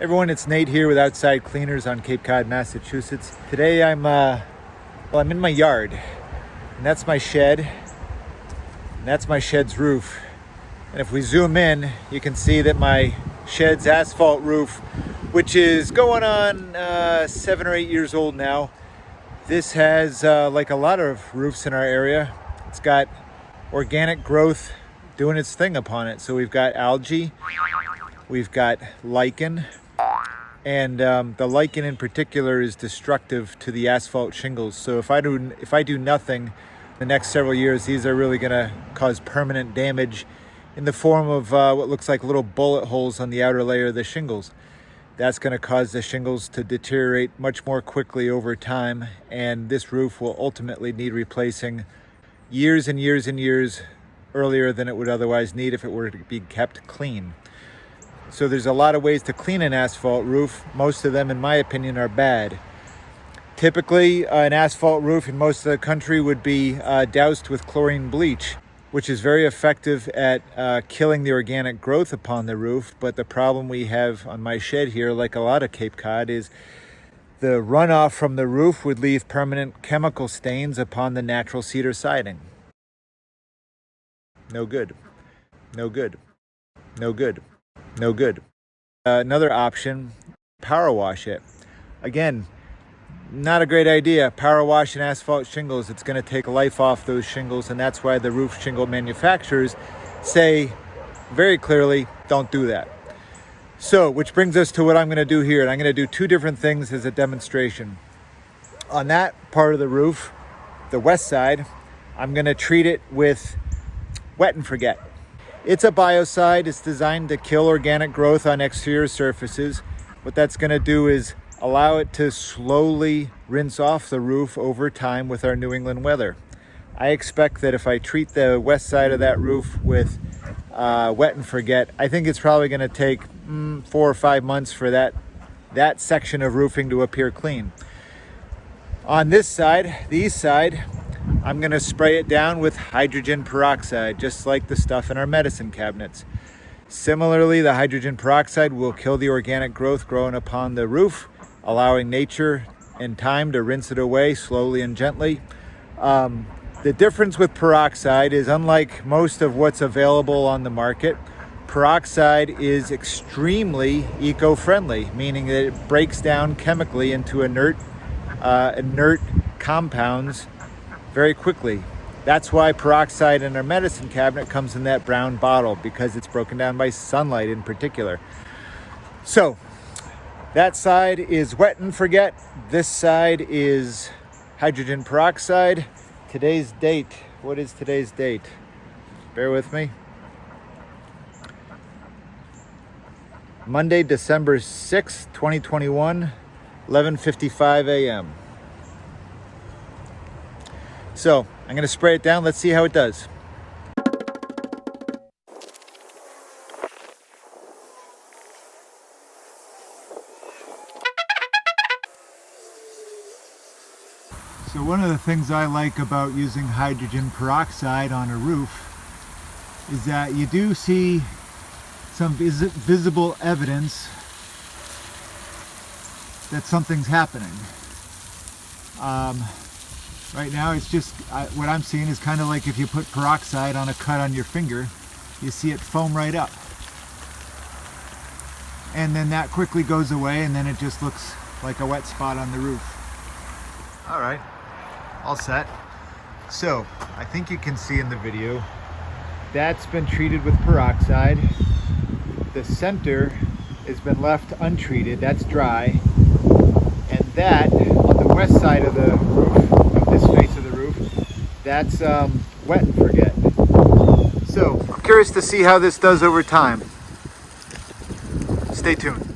Everyone, it's Nate here with Outside Cleaners on Cape Cod, Massachusetts. Today I'm in my yard, and that's my shed, and that's my shed's roof. And if we zoom in, you can see that my shed's asphalt roof, which is going on 7 or 8 years old now. This has, like a lot of roofs in our area, it's got organic growth doing its thing upon it. So we've got algae, we've got lichen, and the lichen in particular is destructive to the asphalt shingles. So if I do nothing the next several years, these are really going to cause permanent damage in the form of what looks like little bullet holes on the outer layer of the shingles. That's going to cause the shingles to deteriorate much more quickly over time, and this roof will ultimately need replacing years and years and years earlier than it would otherwise need if it were to be kept clean. So there's a lot of ways to clean an asphalt roof. Most of them, in my opinion, are bad. Typically, an asphalt roof in most of the country would be doused with chlorine bleach, which is very effective at killing the organic growth upon the roof. But the problem we have on my shed here, like a lot of Cape Cod, is the runoff from the roof would leave permanent chemical stains upon the natural cedar siding. No good. No good. No good. No good. Another option, power wash it. Again, not a great idea. Power wash and asphalt shingles, it's going to take life off those shingles, and that's why the roof shingle manufacturers say very clearly, don't do that. So, which brings us to what I'm going to do here, and I'm going to do two different things as a demonstration. On that part of the roof, the west side, I'm going to treat it with wet and forget. It's a biocide. It's designed to kill organic growth on exterior surfaces. What that's going to do is allow it to slowly rinse off the roof over time with our New England weather. I expect that if I treat the west side of that roof with wet and forget, I think it's probably going to take 4 or 5 months for that section of roofing to appear clean. On this side, the east side, I'm going to spray it down with hydrogen peroxide, just like the stuff in our medicine cabinets. Similarly, the hydrogen peroxide will kill the organic growth growing upon the roof, allowing nature and time to rinse it away slowly and gently. The difference with peroxide is, unlike most of what's available on the market, peroxide is extremely eco-friendly, meaning that it breaks down chemically into inert compounds very quickly. That's why peroxide in our medicine cabinet comes in that brown bottle, because it's broken down by sunlight in particular. So that side is wet and forget. This side is hydrogen peroxide. Today's date. What is today's date? Bear with me. Monday, December 6th, 2021, 11:55 a.m. So I'm going to spray it down. Let's see how it does. So one of the things I like about using hydrogen peroxide on a roof is that you do see some visible evidence that something's happening. Right now it's just, what I'm seeing is kind of like if you put peroxide on a cut on your finger, you see it foam right up. And then that quickly goes away, and then it just looks like a wet spot on the roof. All right, all set. So I think you can see in the video, that's been treated with peroxide. The center has been left untreated, that's dry. And that, on the west side of the roof, this face of the roof, that's wet and forget. So I'm curious to see how this does over time. Stay tuned.